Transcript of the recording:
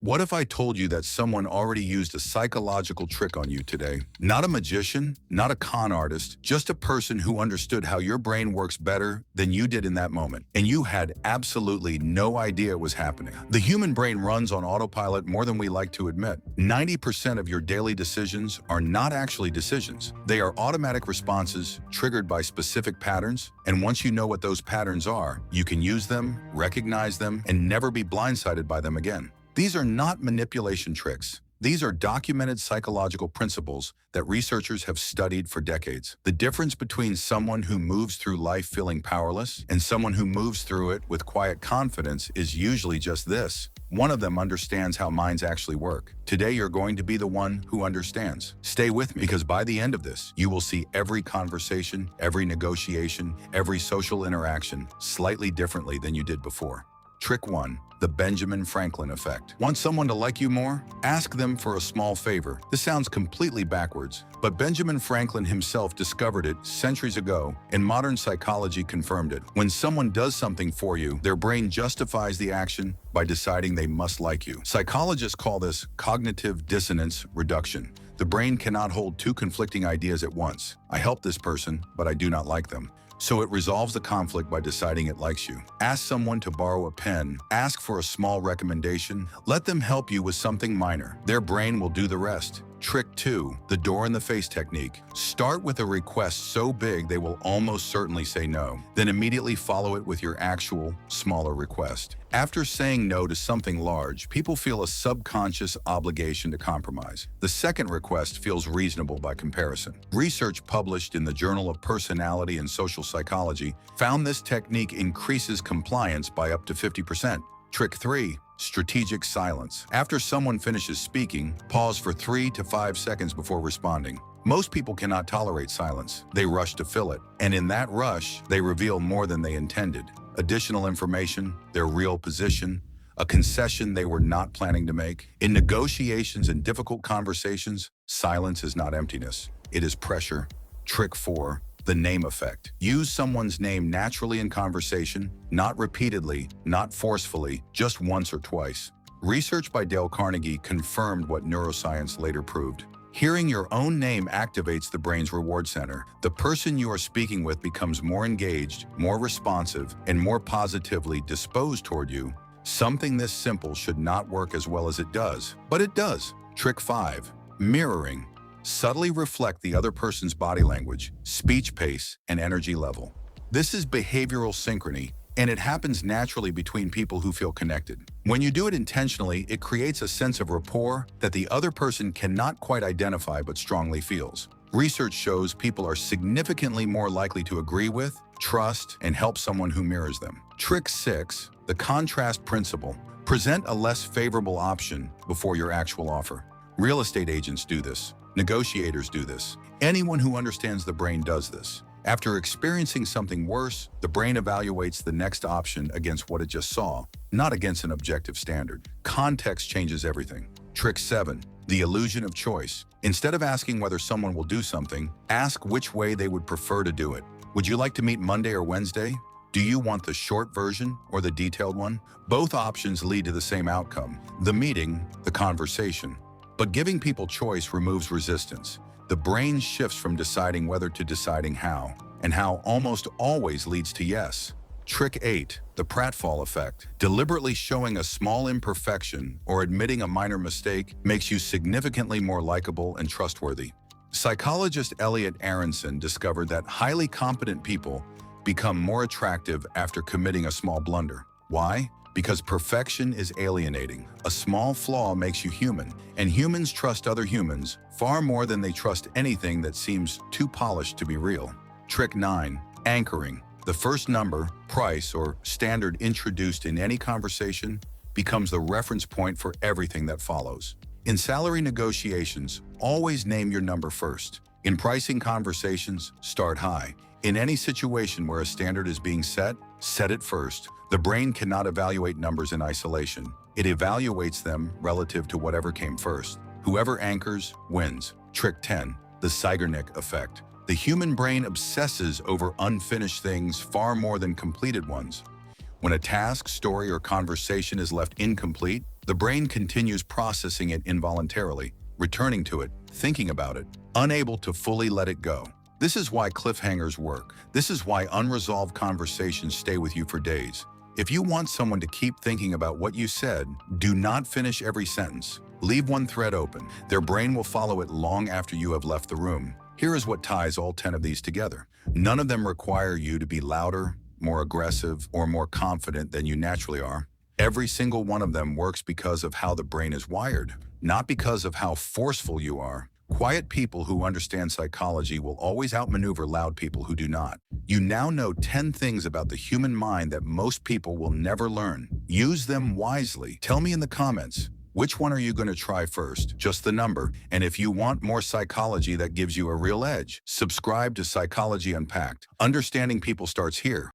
What if I told you that someone already used a psychological trick on you today? Not a magician, not a con artist, just a person who understood how your brain works better than you did in that moment. And you had absolutely no idea it was happening. The human brain runs on autopilot more than we like to admit. 90% of your daily decisions are not actually decisions. They are automatic responses triggered by specific patterns. And once you know what those patterns are, you can use them, recognize them, and never be blindsided by them again. These are not manipulation tricks. These are documented psychological principles that researchers have studied for decades. The difference between someone who moves through life feeling powerless and someone who moves through it with quiet confidence is usually just this. One of them understands how minds actually work. Today, you're going to be the one who understands. Stay with me because by the end of this, you will see every conversation, every negotiation, every social interaction slightly differently than you did before. Trick 1. The Benjamin Franklin Effect. Want someone to like you more? Ask them for a small favor. This sounds completely backwards, but Benjamin Franklin himself discovered it centuries ago, and modern psychology confirmed it. When someone does something for you, their brain justifies the action by deciding they must like you. Psychologists call this cognitive dissonance reduction. The brain cannot hold two conflicting ideas at once. I help this person, but I do not like them. So it resolves the conflict by deciding it likes you. Ask someone to borrow a pen, ask for a small recommendation, let them help you with something minor. Their brain will do the rest. Trick 2, the door-in-the-face technique. Start with a request so big they will almost certainly say no. Then immediately follow it with your actual, smaller request. After saying no to something large, people feel a subconscious obligation to compromise. The second request feels reasonable by comparison. Research published in the Journal of Personality and Social Psychology found this technique increases compliance by up to 50%. Trick 3. Strategic silence. After someone finishes speaking, pause for 3 to 5 seconds before responding. Most people cannot tolerate silence. They rush to fill it. And in that rush, they reveal more than they intended. Additional information, their real position, a concession they were not planning to make. In negotiations and difficult conversations, silence is not emptiness. It is pressure. Trick 4. The name effect. Use someone's name naturally in conversation, not repeatedly, not forcefully, just once or twice. Research by Dale Carnegie confirmed what neuroscience later proved. Hearing your own name activates the brain's reward center. The person you are speaking with becomes more engaged, more responsive, and more positively disposed toward you. Something this simple should not work as well as it does, but it does. Trick 5. Mirroring. Subtly reflect the other person's body language, speech pace, and energy level. This is behavioral synchrony, and it happens naturally between people who feel connected. When you do it intentionally, it creates a sense of rapport that the other person cannot quite identify but strongly feels. Research shows people are significantly more likely to agree with, trust, and help someone who mirrors them. Trick 6. The contrast principle. Present a less favorable option before your actual offer. Real estate agents do this. Negotiators do this. Anyone who understands the brain does this. After experiencing something worse, the brain evaluates the next option against what it just saw, not against an objective standard. Context changes everything. Trick 7. The illusion of choice. Instead of asking whether someone will do something, ask which way they would prefer to do it. Would you like to meet Monday or Wednesday? Do you want the short version or the detailed one? Both options lead to the same outcome, the meeting, the conversation. But giving people choice removes resistance. The brain shifts from deciding whether to deciding how, and how almost always leads to yes. Trick 8. The pratfall effect. Deliberately showing a small imperfection or admitting a minor mistake makes you significantly more likable and trustworthy. Psychologist Elliot Aronson discovered that highly competent people become more attractive after committing a small blunder. Why? Because perfection is alienating. A small flaw makes you human, and humans trust other humans far more than they trust anything that seems too polished to be real. Trick 9. Anchoring. The first number, price, or standard introduced in any conversation becomes the reference point for everything that follows. In salary negotiations, always name your number first. In pricing conversations, start high. In any situation where a standard is being set it first. The brain cannot evaluate numbers in isolation. It evaluates them relative to whatever came first. Whoever anchors wins. Trick 10. The Zeigarnik Effect. The human brain obsesses over unfinished things far more than completed ones. When a task, story, or conversation is left incomplete, the brain continues processing it involuntarily, returning to it, thinking about it, unable to fully let it go. This is why cliffhangers work. This is why unresolved conversations stay with you for days. If you want someone to keep thinking about what you said, do not finish every sentence. Leave one thread open. Their brain will follow it long after you have left the room. Here is what ties all 10 of these together. None of them require you to be louder, more aggressive, or more confident than you naturally are. Every single one of them works because of how the brain is wired, not because of how forceful you are. Quiet people who understand psychology will always outmaneuver loud people who do not. You now know 10 things about the human mind that most people will never learn. Use them wisely. Tell me in the comments, which one are you going to try first? Just the number. And if you want more psychology that gives you a real edge, subscribe to Psychology Unpacked. Understanding people starts here.